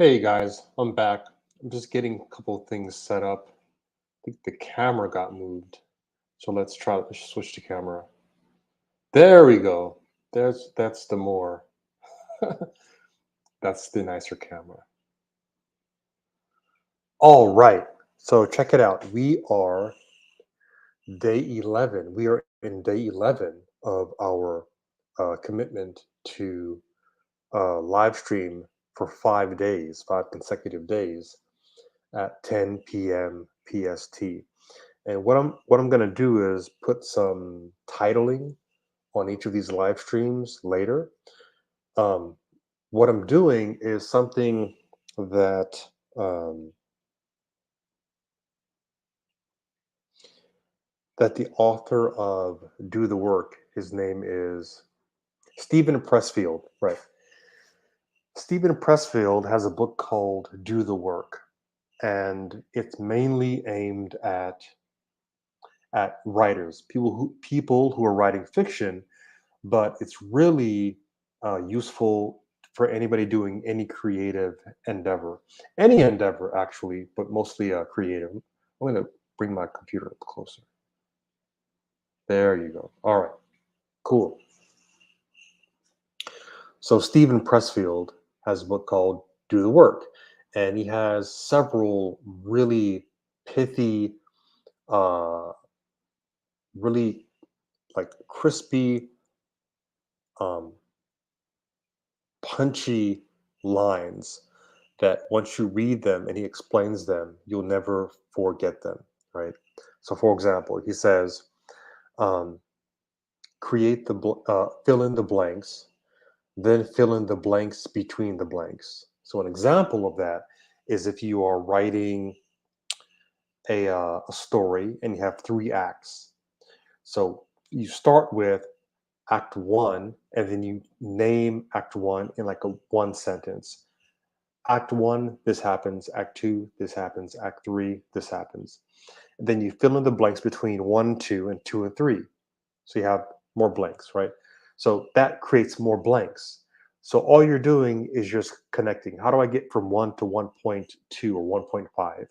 Hey guys, I'm back. I'm just getting a couple of things set up. I think the camera got moved. So let's switch to camera. There we go. That's the more that's the nicer camera. All right. So check it out. We are day 11. We are in day 11 of our commitment to live stream for 5 days, 5 consecutive days at 10 p.m. PST. And what I'm gonna do is put some titling on each of these live streams later. Um, what I'm doing is something that um, that the author of Do the Work, his name is Stephen Pressfield, right? Stephen Pressfield has a book called Do the Work, and it's mainly aimed at writers, people who are writing fiction, but it's really useful for anybody doing any creative endeavor, any endeavor actually, but mostly creative. I'm going to bring my computer up closer. There you go. All right, cool. So Stephen Pressfield has a book called Do the Work, and he has several really pithy, uh, really like crispy, um, punchy lines that once you read them and he explains them, you'll never forget them, right? So, for example, he says, um, fill in the blanks, then fill in the blanks between the blanks. So, an example of that is if you are writing a story and you have 3 acts. So, you start with Act One, and then you name Act One in like a one sentence. Act One, this happens. Act Two, this happens. Act Three, this happens. And then you fill in the blanks between one, two, and two and three. So you have more blanks, right? So that creates more blanks. So all you're doing is just connecting. How do I get from 1 to 1.2 or 1.5?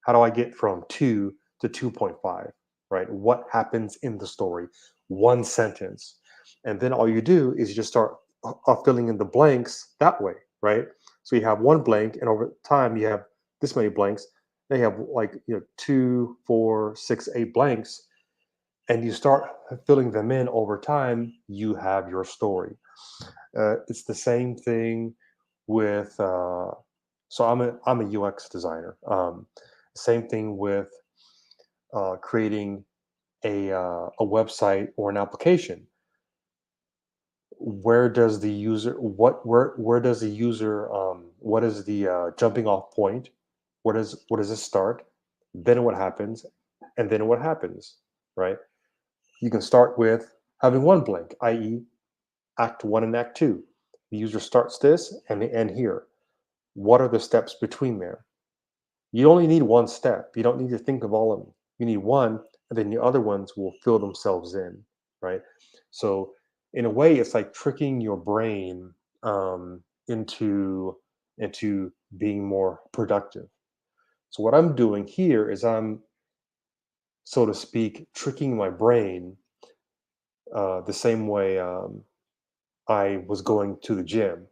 How do I get from 2 to 2.5? Right? What happens in the story? One sentence. And then all you do is you just start filling in the blanks that way, right? So you have one blank, and over time you have this many blanks. Then you have like 2, 4, 6, 8 blanks, and you start filling them in over time. You have your story. It's the same thing with. So I'm a UX designer. Same thing with creating a website or an application. Where does the user where does the user what is the jumping off point? What does it start? Then what happens? And then what happens? Right? You can start with having one blank, i.e., Act One and Act Two. The user starts this and they end here. What are the steps between there? You only need one step. You don't need to think of all of them. You need one, and then the other ones will fill themselves in, right? So, in a way, it's like tricking your brain into being more productive. So, what I'm doing here is I'm, so to speak, tricking my brain the same way I was going to the gym.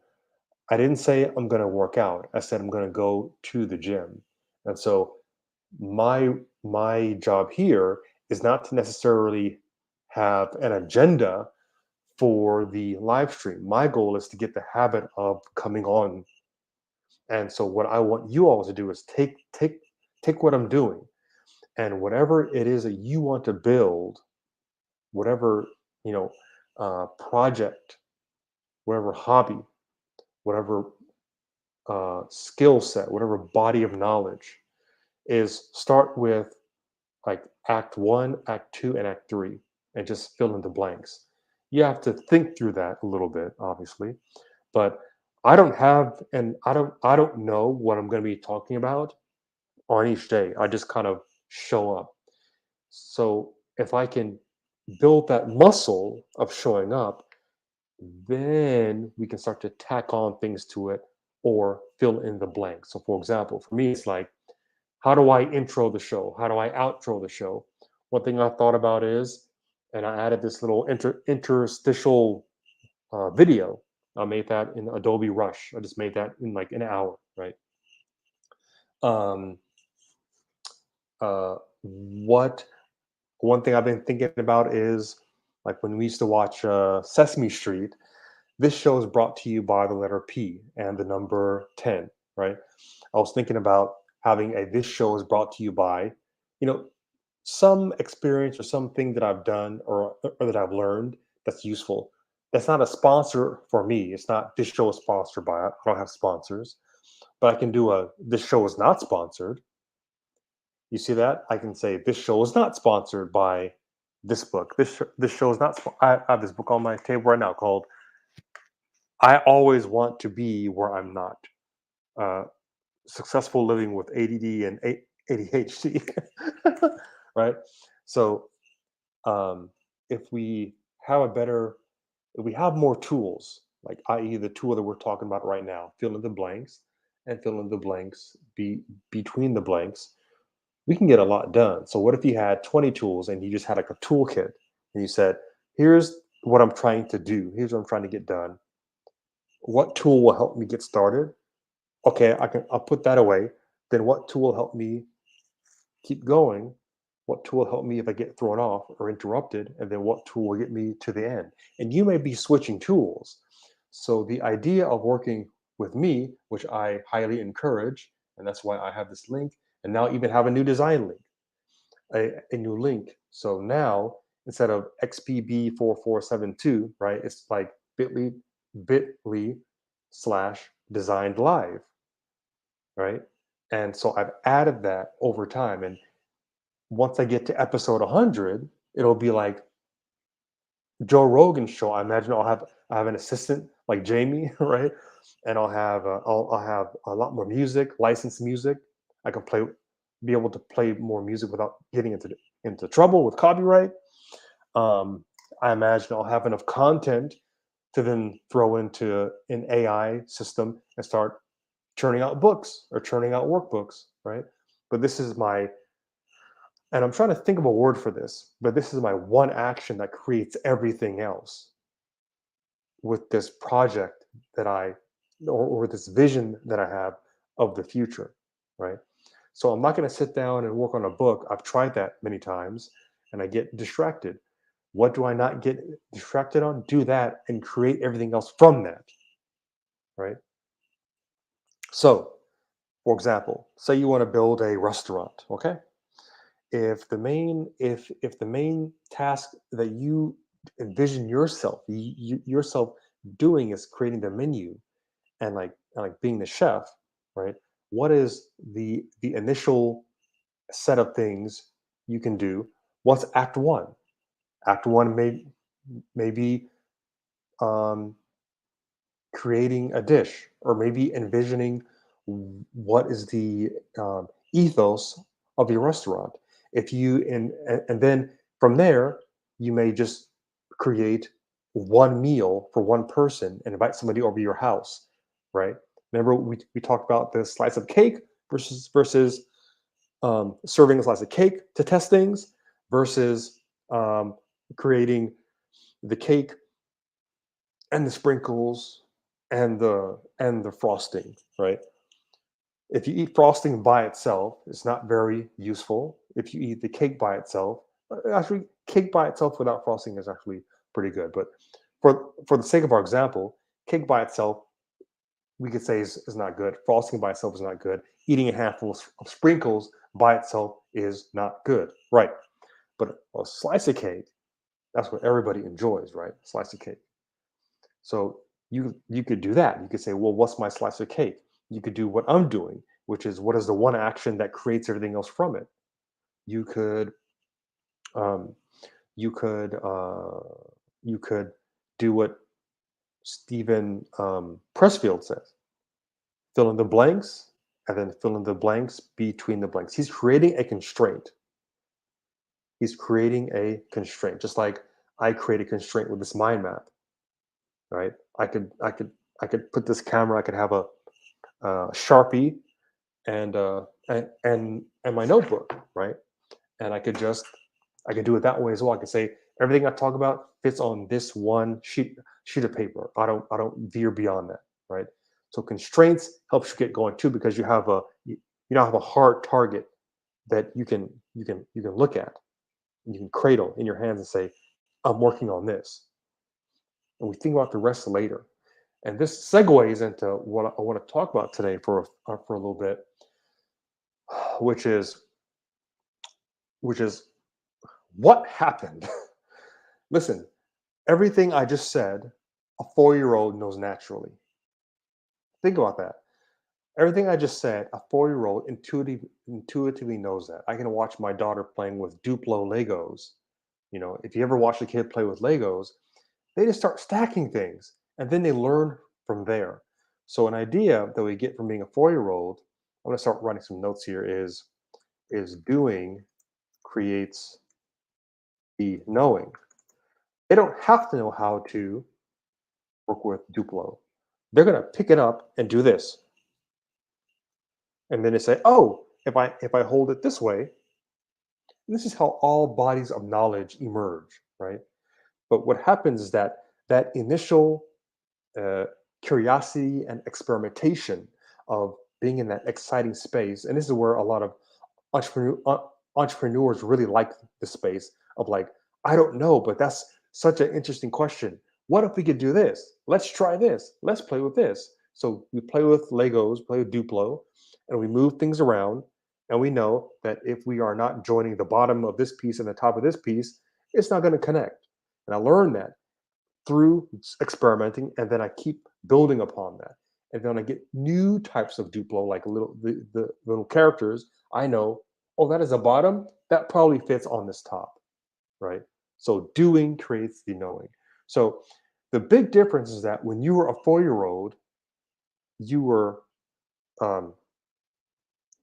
I didn't say I'm going to work out. I said I'm going to go to the gym. And so my job here is not to necessarily have an agenda for the live stream. My goal is to get the habit of coming on. And so what I want you all to do is take what I'm doing, and whatever it is that you want to build, whatever you know project, whatever hobby, whatever skill set, whatever body of knowledge, is start with like Act One, Act Two, and Act Three, and just fill in the blanks. You have to think through that a little bit, obviously, but I don't know what I'm going to be talking about on each day. I just kind of show up. So if I can build that muscle of showing up, then we can start to tack on things to it or fill in the blank. So, for example, for me, it's like, how do I intro the show? How do I outro the show? One thing I thought about is, and I added this little interstitial video. I made that in Adobe Rush. I just made that in like an hour, right? Um, what One thing I've been thinking about is like when we used to watch Sesame Street. This show is brought to you by the letter P and the number 10, right? I was thinking about having a this show is brought to you by, you know, some experience or something that I've done or that I've learned that's useful. That's not a sponsor for me. It's not this show is sponsored by. I don't have sponsors, but I can do a this show is not sponsored. You see that? I can say this show is not sponsored by this book. This show is not. I have this book on my table right now called "I Always Want to Be Where I'm Not." Uh, Successful living with ADD and ADHD, right? So um, if we have a better, if we have more tools, like i.e. the tool that we're talking about right now, fill in the blanks and fill in the blanks between the blanks, we can get a lot done. So what if you had 20 tools and you just had like a toolkit and you said, here's what I'm trying to do. Here's what I'm trying to get done. What tool will help me get started? Okay, I'll put that away. Then what tool will help me keep going? What tool will help me if I get thrown off or interrupted? And then what tool will get me to the end? And you may be switching tools. So the idea of working with me, which I highly encourage, and that's why I have this link, and now even have a new design link, a new link. So now instead of XPB4472, right, it's like bit.ly slash designed live, right? And so I've added that over time. And once I get to episode 100, it'll be like Joe Rogan's show. I have an assistant like Jamie, right? And I'll have a lot more music, licensed music. I can be able to play more music without getting into trouble with copyright. Um, I imagine I'll have enough content to then throw into an AI system and start churning out books or churning out workbooks, right? But this is my And I'm trying to think of a word for this, but this is my one action that creates everything else with this project that or this vision that I have of the future, right? So I'm not going to sit down and work on a book. I've tried that many times and I get distracted. What do I not get distracted on? Do that and create everything else from that, right? So, for example, say you want to build a restaurant, okay? If the main task that you envision yourself doing is creating the menu and like being the chef, right? What is the initial set of things you can do? What's act one? Act one maybe um, creating a dish, or maybe envisioning what is the ethos of your restaurant. If you and then from there, you may just create one meal for one person and invite somebody over your house, right? Remember we talked about the slice of cake versus serving a slice of cake to test things versus um, creating the cake and the sprinkles and the frosting, right? If you eat frosting by itself, it's not very useful. If you eat the cake by itself, actually, cake by itself without frosting is actually pretty good. But for the sake of our example, cake by itself, we could say is not good. Frosting by itself is not good. Eating a handful of sprinkles by itself is not good, right? But a slice of cake, that's what everybody enjoys, right? Slice of cake. So you could do that. You could say, well, what's my slice of cake? You could do what I'm doing, which is what is the one action that creates everything else from it. You could um, you could you could do what Stephen Pressfield says: fill in the blanks, and then fill in the blanks between the blanks. He's creating a constraint. He's creating a constraint, just like I create a constraint with this mind map, right? I could put this camera. I could have Sharpie, and my notebook, right? And I could do it that way as well. I can say everything I talk about fits on this one sheet of paper. I don't veer beyond that, right? So constraints helps you get going too, because you now have a hard target that you can look at, you can cradle in your hands and say, I'm working on this, and we think about the rest later. And this segues into what I want to talk about today for a little bit, which is which is what happened. Listen, everything I just said, a 4-year-old knows naturally. Think about that. Everything I just said, a 4-year-old intuitively knows that. I can watch my daughter playing with Duplo Legos. You know, if you ever watch a kid play with Legos, they just start stacking things and then they learn from there. So an idea that we get from being a 4-year-old, I'm going to start writing some notes here, is doing creates the knowing. They don't have to know how to work with Duplo. They're going to pick it up and do this. And then they say, "Oh, if I hold it this way," and this is how all bodies of knowledge emerge, right? But what happens is that that initial uh, curiosity and experimentation of being in that exciting space, and this is where a lot of entrepreneurs really like the space of like, I don't know, but that's such an interesting question. What if we could do this? Let's try this. Let's play with this. So we play with Legos, play with Duplo, and we move things around. And we know that if we are not joining the bottom of this piece and the top of this piece, it's not going to connect. And I learned that through experimenting, and then I keep building upon that. And then I get new types of Duplo, like the little characters. I know, oh, that is a bottom. That probably fits on this top, right? So doing creates the knowing. So the big difference is that when you were a 4-year-old, you were, um,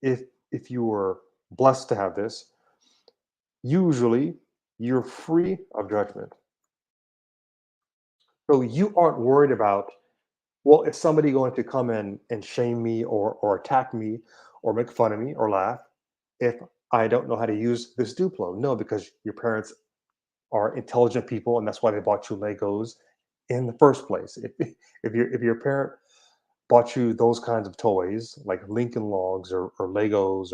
if you were blessed to have this, usually you're free of judgment. So you aren't worried about, well, is somebody going to come in and shame me or attack me or make fun of me or laugh if I don't know how to use this Duplo? No, because your parents are intelligent people, and that's why they bought you Legos in the first place. If your parent bought you those kinds of toys like Lincoln Logs or Legos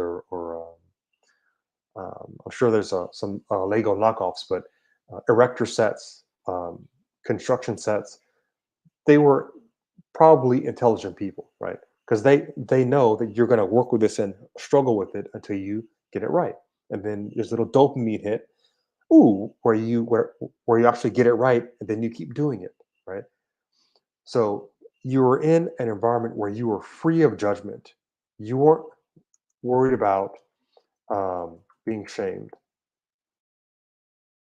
I'm sure there's some Lego knockoffs, but erector sets, construction sets, they were probably intelligent people, right? Because they know that you're going to work with this and struggle with it until you get it right, and then there's a little dopamine hit, ooh, where you actually get it right, and then you keep doing it, right? So you were in an environment where you were free of judgment. You weren't worried about being shamed.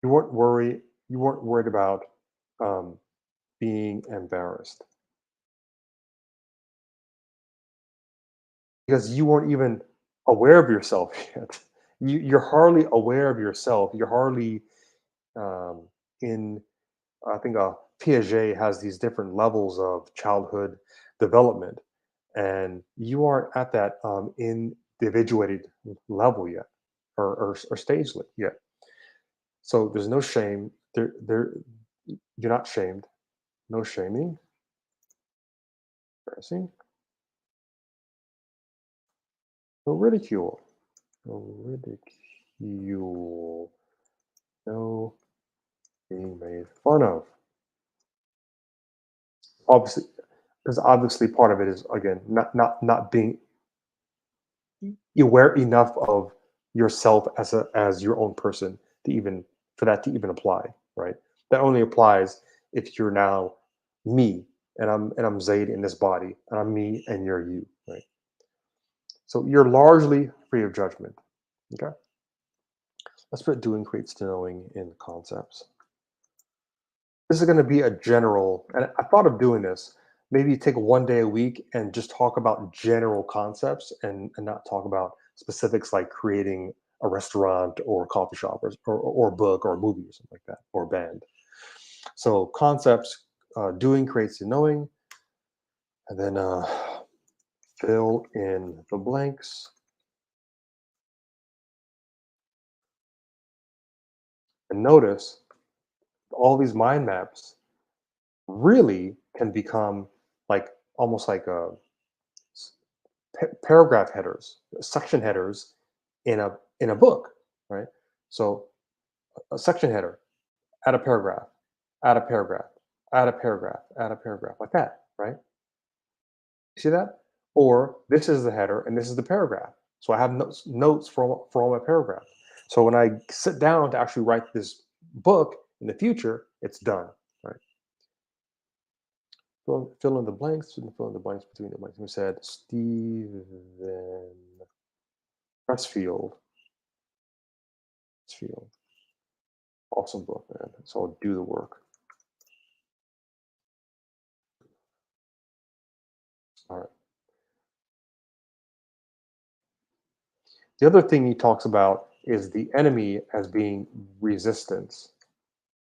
You weren't worried. You weren't worried about um, being embarrassed because you weren't even aware of yourself yet. You're hardly aware of yourself. You're hardly um, in. I think Piaget has these different levels of childhood development, and you aren't at that individuated level yet, or stage yet. So there's no shame. You're not shamed. No shaming. Embarrassing. No ridicule. No ridicule. No being made fun of. Obviously, because obviously part of it is again not being aware enough of yourself as your own person to even for that to even apply, right? That only applies if you're now me and I'm Zaid in this body and I'm me and you're you, right? So you're largely free of judgment. Okay, let's put doing creates to knowing in concepts. This is going to be a general, and I thought of doing this. Maybe take one day a week and just talk about general concepts and not talk about specifics like creating a restaurant or a coffee shop or a book or a movie or something like that or a band. So concepts, doing creates the knowing, and then Fill in the blanks. And notice all these mind maps really can become like almost like s- paragraph headers, section headers in a book, right? So a section header, add a paragraph, add a paragraph, add a paragraph, add a paragraph, like that, right? You see that? Or this is the header and this is the paragraph. So I have notes for all my paragraphs. So when I sit down to actually write this book in the future, it's done, right? Fill in the blanks, fill in the blanks between the blanks. We said Stephen Pressfield. Pressfield. Awesome book, man. So I'll do the work. All right. The other thing he talks about is the enemy as being resistance.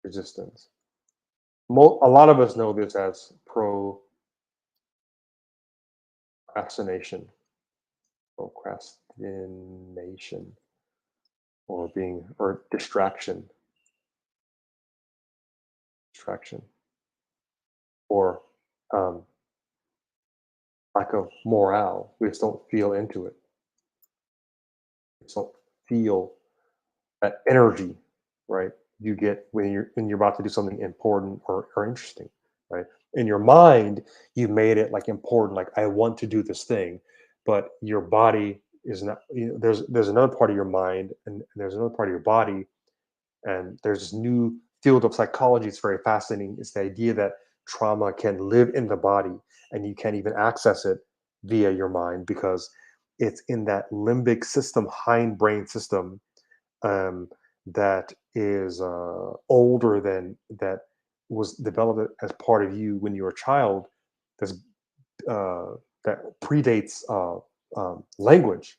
Resistance. A lot of us know this as procrastination. Procrastination, or distraction, or um, lack of morale. We just don't feel into it. We just don't feel that energy, right? You get when you're about to do something important or interesting, right? In your mind, you made it like important, like I want to do this thing, but your body is not. There's another part of your mind, and there's another part of your body, and there's this new field of psychology. It's very fascinating. It's the idea that trauma can live in the body, and you can't even access it via your mind because it's in that limbic system, hindbrain system, um, that is older than that was developed as part of you when you were a child. That's that predates language.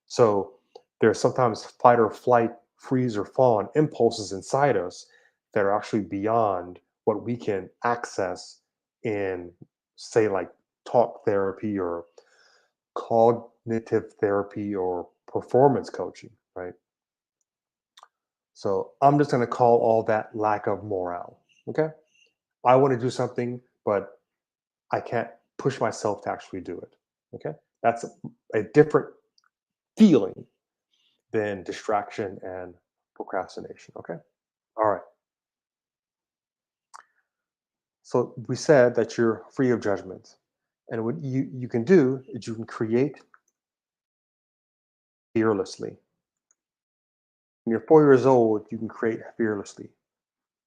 So there's sometimes fight or flight, freeze or fawn impulses inside us that are actually beyond what we can access in, say, like talk therapy or cognitive therapy or performance coaching, right? So I'm just going to call all that lack of morale. Okay. I want to do something, but I can't push myself to actually do it. Okay. That's a different feeling than distraction and procrastination. Okay. All right. So we said that you're free of judgment. And what you can do is you can create fearlessly. When you're 4 years old, you can create fearlessly.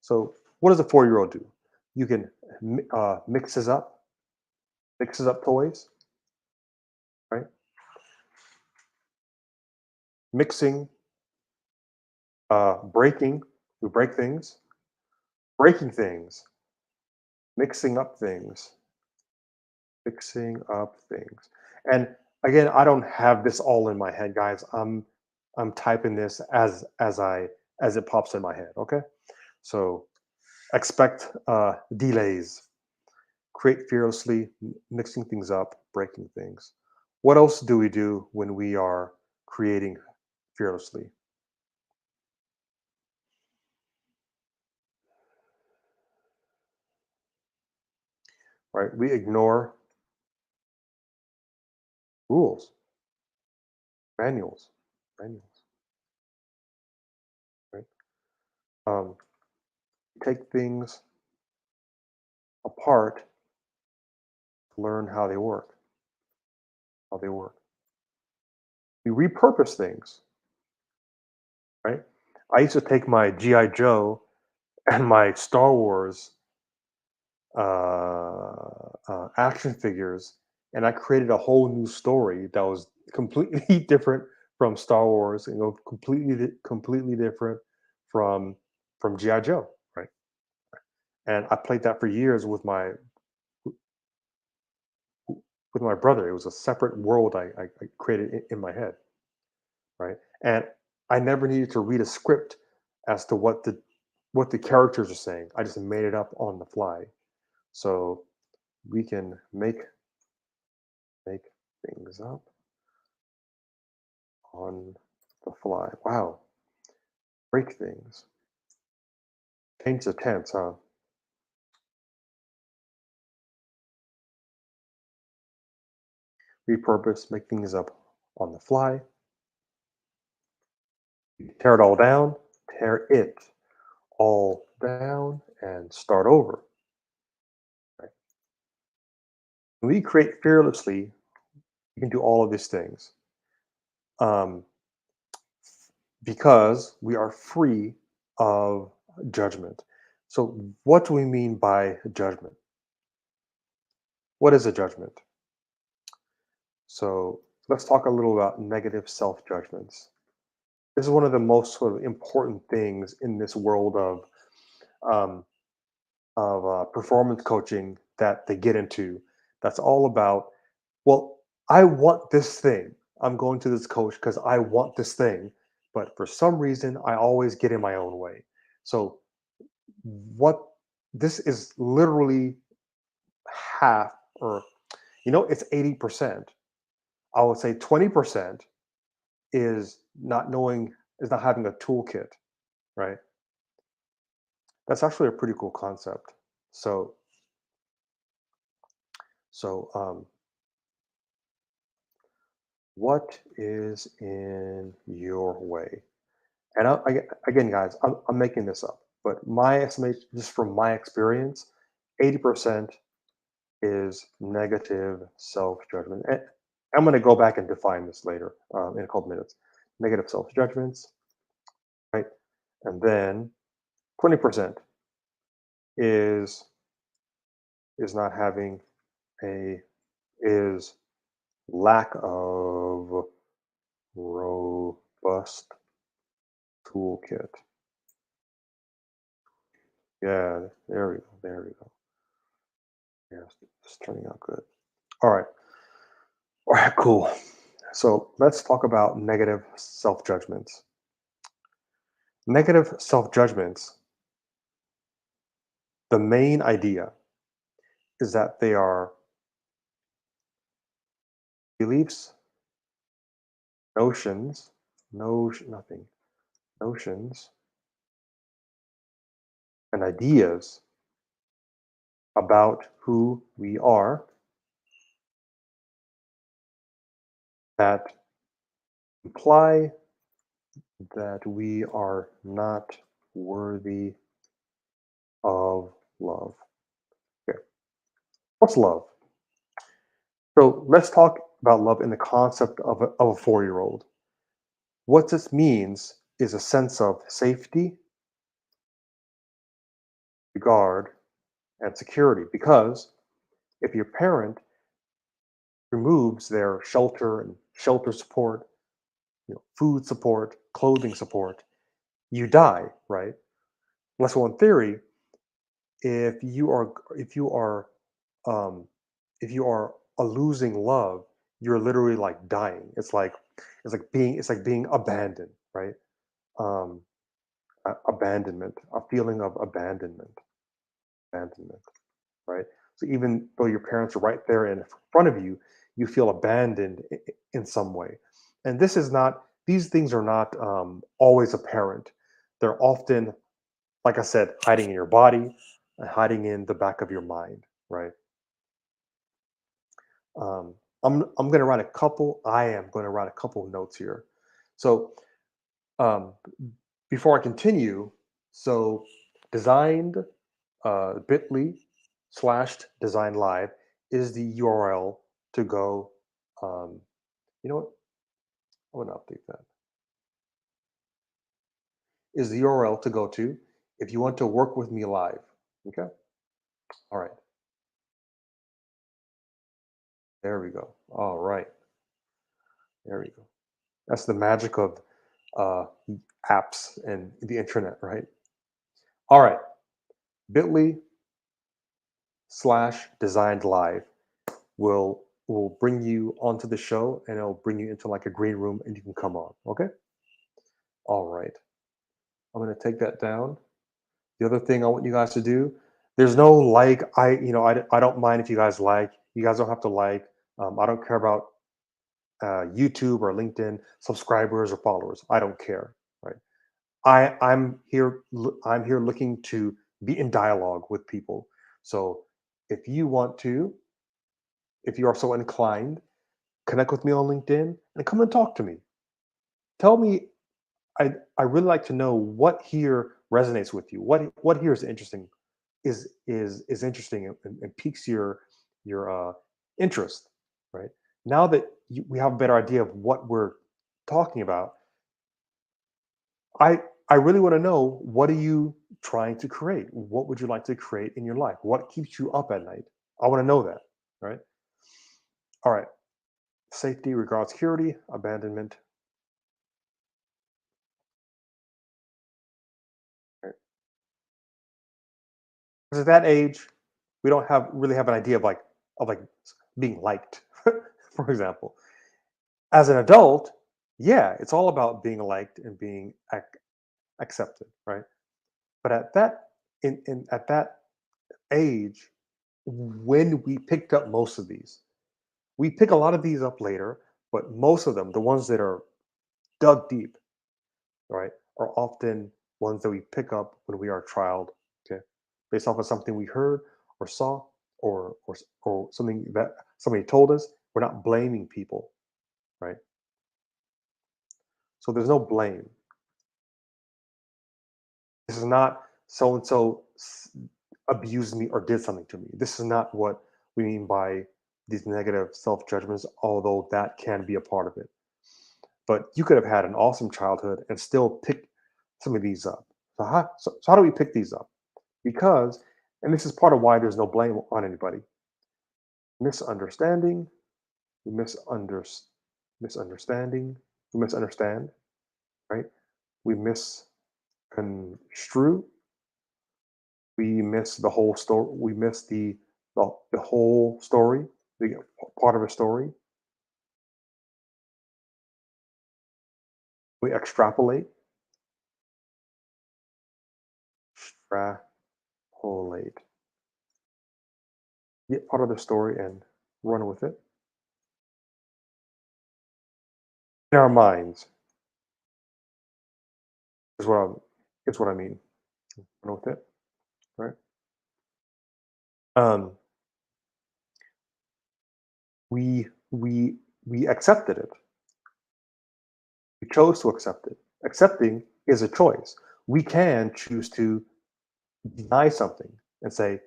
So what does a 4 year old do? You can mixes up toys, right? Mixing, breaking, we break things, breaking things, mixing up things, fixing up things. And again, I don't have this all in my head, guys. I'm typing this as it pops in my head. Okay, so expect delays. Create fearlessly, mixing things up, breaking things. What else do we do when we are creating fearlessly? Right? We ignore rules, manuals, manuals. Right? Um, take things apart, learn how they work. How they work. We repurpose things, right? I used to take my GI Joe and my Star Wars action figures, and I created a whole new story that was completely different from Star Wars, and completely different from GI Joe, right? And I played that for years with my brother. It was a separate world I created in my head, right? And I never needed to read a script as to what the characters are saying. I just made it up on the fly. So we can make things up on the fly. Wow. Break things. Change the tense, huh? Repurpose, make things up on the fly. Tear it all down, tear it all down, and start over. Right? When we create fearlessly, we can do all of these things um, because we are free of judgment. So, what do we mean by judgment? What is a judgment? So, let's talk a little about negative self judgments. This is one of the most sort of important things in this world um, performance coaching that they get into. That's all about, well, I want this thing. I'm going to this coach because I want this thing, but for some reason, I always get in my own way. So, what this is literally half, or it's 80%. I would say 20% is not having a toolkit, right? That's actually a pretty cool concept. So, so what is in your way? And again, guys, I'm making this up, but my estimate, just from my experience, 80% is negative self judgment. And I'm going to go back and define this later in a couple minutes. Negative self judgments, right? And then 20% is not having a is lack of robust toolkit. Yeah, there we go. There we go. Yes, it's turning out good. All right. All right, cool. So let's talk about negative self judgments. Negative self judgments, the main idea is that they are beliefs, notions, nothing, notions, and ideas about who we are that imply that we are not worthy of love. Okay. What's love? So let's talk about love in the concept of a 4-year old. What this means is a sense of safety, regard, and security. Because if your parent removes their shelter and shelter support, food support, clothing support, you die, right? Well, so in theory, if you are um, if you are losing love, you're literally like dying. It's like being abandoned, right? Um, Abandonment, a feeling of abandonment, right? So even though your parents are right there in front of you, you feel abandoned in some way. And these things are not always apparent. They're often, like I said, hiding in your body and hiding in the back of your mind, right? Um, I'm going to write a couple. I am going to write a couple of notes here. So um, before I continue, so designed bit.ly/design live is the URL to go. Um, you know what? I'm going to update that. Is the URL to go to if you want to work with me live. Okay. All right. There we go. All right. There we go. That's the magic of uh, apps and the internet, right? All right. bit.ly/designed live will bring you onto the show, and it'll bring you into like a green room and you can come on. Okay. All right. I'm going to take that down. The other thing I want you guys to do, there's no like, I don't mind if you guys like, you guys don't have to like, I don't care about YouTube or LinkedIn subscribers or followers. I don't care, right? I'm here looking to be in dialogue with people. So if you want to, if you are so inclined, connect with me on LinkedIn and come and talk to me. Tell me, I really like to know what here resonates with you. What here is interesting, is interesting and piques your interest, right? Now that we have a better idea of what we're talking about, I I really want to know, what are you trying to create? What would you like to create in your life? What keeps you up at night? I want to know that, right? All right. Safety, regards security, abandonment. Right? 'Cause at that age, we don't have really have an idea of being liked, for example. As an adult, yeah, it's all about being liked and being accepted, right? But at that age, when we picked up most of these, we pick a lot of these up later, but most of them, the ones that are dug deep, right, are often ones that we pick up when we are a child, okay, based off of something we heard or saw, or something that somebody told us. We're not blaming people, right? So there's no blame. This is not so and so abused me or did something to me. This is not what we mean by these negative self judgments, although that can be a part of it. But you could have had an awesome childhood and still pick some of these up. So how do we pick these up? Because, and this is part of why there's no blame on anybody, misunderstanding, we misunderstanding, we misunderstand, right? We misconstrue, we miss the whole story, we miss the whole story, the part of a story, we extrapolate, extrapolate, get part of the story and run with it in our minds is what I'm is what I mean. Run with it, right? Um, we we we accepted it. We chose to accept it. Accepting is a choice. We can choose to deny something and say,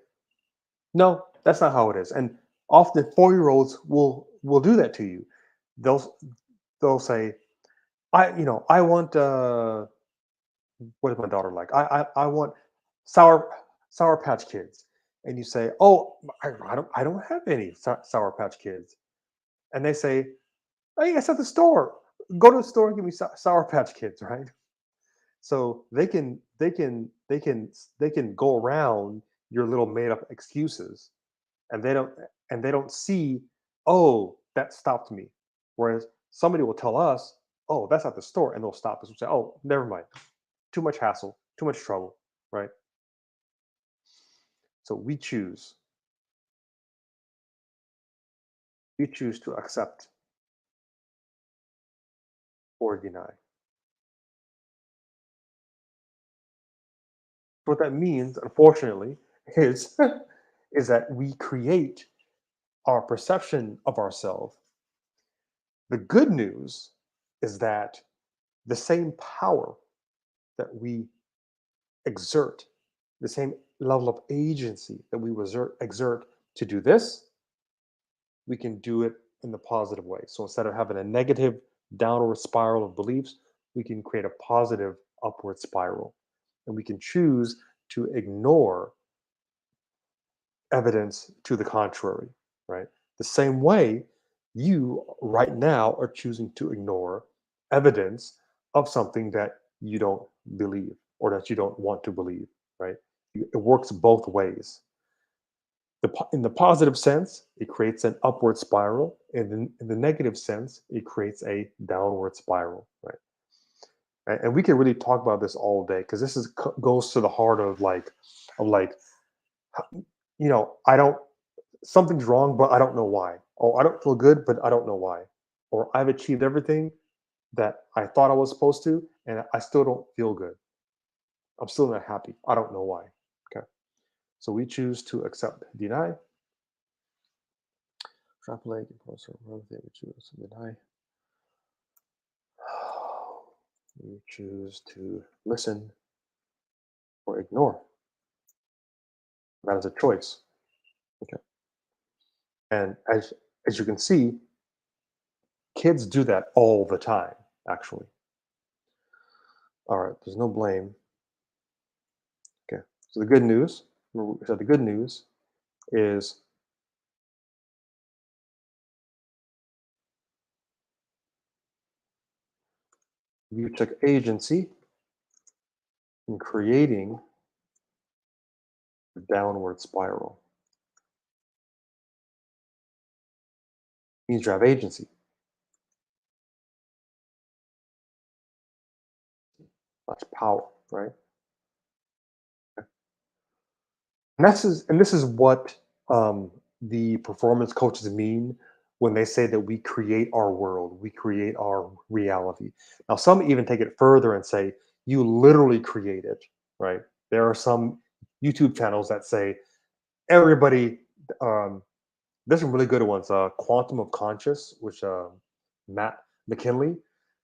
"No, that's not how it is." And often 4-year-olds will do that to you. They'll they'll say, I want what is my daughter like? I want sour Sour Patch Kids." And you say, "Oh, I don't have any Sour Patch Kids." And they say, "Hey, it's at the store. Go to the store and give me Sour Patch Kids," right? So they can go around your little made up excuses, and they don't see, oh, that stopped me. Whereas somebody will tell us, oh, that's at the store, and they'll stop us and say, oh, never mind, too much hassle, too much trouble, right? So we choose to accept or deny. What that means, unfortunately, is is that we create our perception of ourselves. The good news is that the same power that we exert, the same level of agency that we exert to do this, we can do it in the positive way. So instead of having a negative downward spiral of beliefs, we can create a positive upward spiral. And we can choose to ignore evidence to the contrary, right? The same way you right now are choosing to ignore evidence of something that you don't believe or that you don't want to believe, right? It works both ways. In the positive sense, it creates an upward spiral. And in the negative sense, it creates a downward spiral, right? And we can really talk about this all day because this goes to the heart of like I don't something's wrong, but I don't know why. Oh, I don't feel good, but I don't know why. or I've achieved everything that I thought I was supposed to, and I still don't feel good. I'm still not happy. I don't know why. Okay. So we choose to accept, deny, extrapolate, compulsion, we choose to deny. We choose to listen or ignore. That is a choice. Okay. And as you can see, kids do that all the time, actually. All right, there's no blame. Okay. So the good news, so the good news is you took agency in creating the downward spiral. Means you have agency. That's power, right? And this is what the performance coaches mean when they say that we create our world, we create our reality. Now, some even take it further and say you literally create it, right? There are some YouTube channels that say everybody. There's some really good ones. Quantum of Conscious, which Matt McKinley.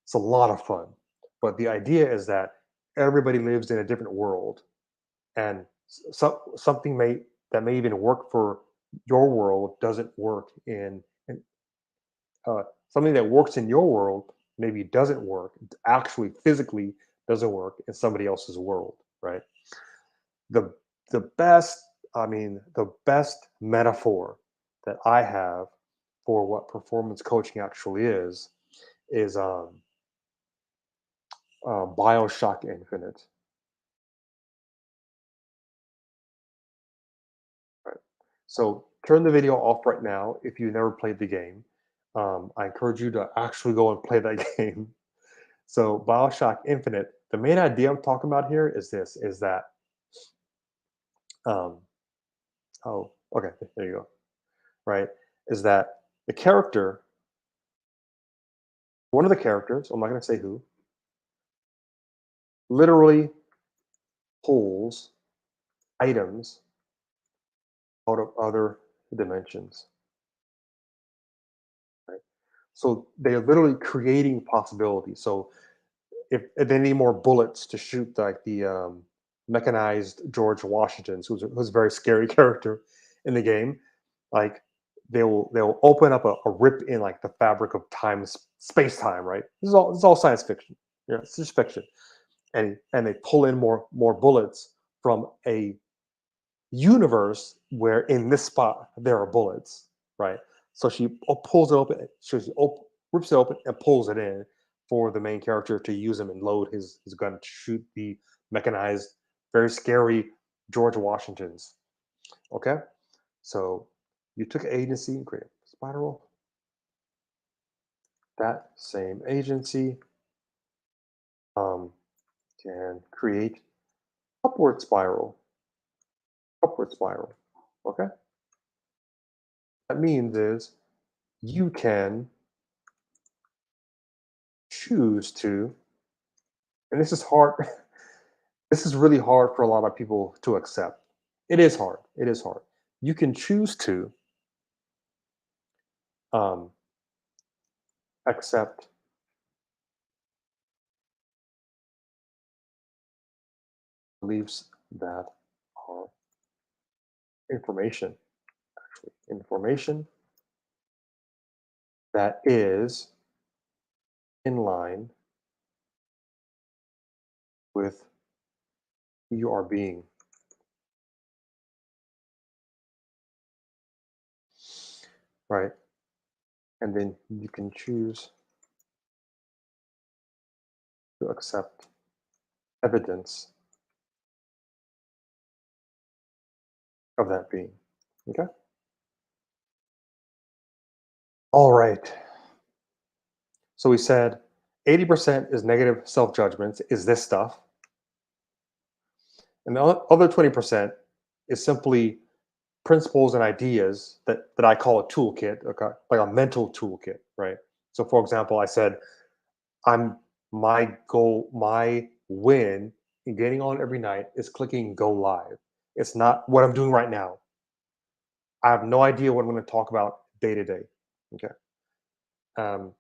It's a lot of fun, but the idea is that everybody lives in a different world, and something may even work for your world doesn't work in something that works in your world maybe doesn't work, actually physically doesn't work in somebody else's world, right? The the best, the best metaphor that I have for what performance coaching actually is Bioshock Infinite. Right. So turn the video off right now if you never played the game. I encourage you to actually go and play that game. So Bioshock Infinite, the main idea I'm talking about here is this: is that um, oh, okay, there you go. Right, is that the character, one of the characters, I'm not going to say who, literally pulls items out of other dimensions. Right, so they are literally creating possibilities. So if they need more bullets to shoot like the mechanized George Washington's, who's a very scary character in the game, like they'll open up a rip in like the fabric of time, space time, right? This is all science fiction. Yeah, it's just fiction, and they pull in more bullets from a universe where in this spot there are bullets, right? So she pulls it open, rips it open and pulls it in for the main character to use them and load his gun to shoot the mechanized, very scary George Washingtons. Okay, so you took agency and created a spiral. That same agency um, can create upward spiral. Upward spiral. Okay, that means is you can choose to, and this is hard. This is really hard for a lot of people to accept. It is hard. It is hard. You can choose to um, accept beliefs that are information, actually, information that is in line with who you are being, right? And then you can choose to accept evidence of that being. Okay. All right. So we said 80% is negative self judgments, is this stuff. And the other 20% is simply principles and ideas that I call a toolkit, like a mental toolkit, right? So, for example, I said, I'm my goal, my win in getting on every night is clicking go live. It's not what I'm doing right now. I have no idea what I'm going to talk about day to day. Okay. Um,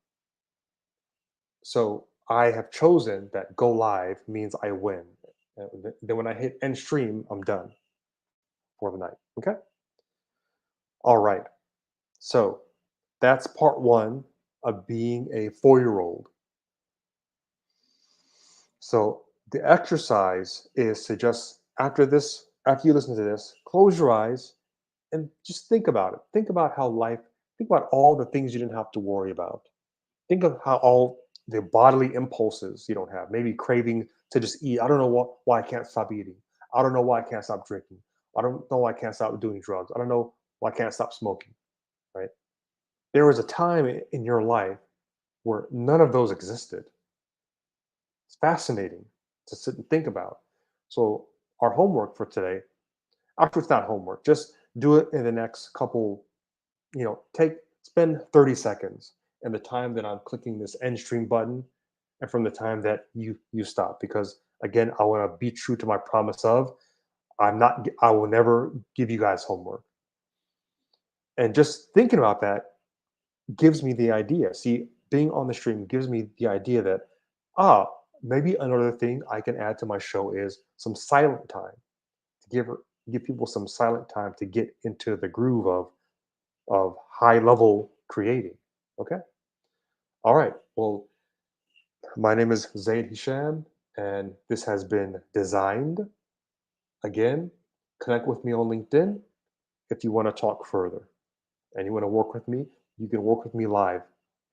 so I have chosen that go live means I win. Then when I hit end stream, I'm done for the night. Okay. All right. So that's part one of being a 4-year old. So the exercise is to just after you listen to this, close your eyes and just think about it. Think about all the things you didn't have to worry about. Think of how all the bodily impulses you don't have, maybe craving to just eat. I don't know why I can't stop eating. I don't know why I can't stop drinking. I don't know why I can't stop doing drugs. I don't know why I can't stop smoking, right? There was a time in your life where none of those existed. It's fascinating to sit and think about. So, our homework for today, actually, it's not homework, just do it in the next couple, spend 30 seconds in the time that I'm clicking this end stream button and from the time that you stop. Because again, I want to be true to my promise of I will never give you guys homework. And just thinking about that gives me the idea. See, being on the stream gives me the idea that, ah, maybe another thing I can add to my show is some silent time to give people some silent time to get into the groove of high level creating. Okay. All right. Well, my name is Zaid Hisham, and this has been Designed. Again, connect with me on LinkedIn if you want to talk further and you want to work with me. You can work with me live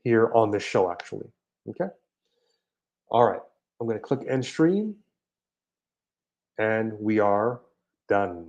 here on this show, actually. Okay. All right. I'm going to click end stream and we are done.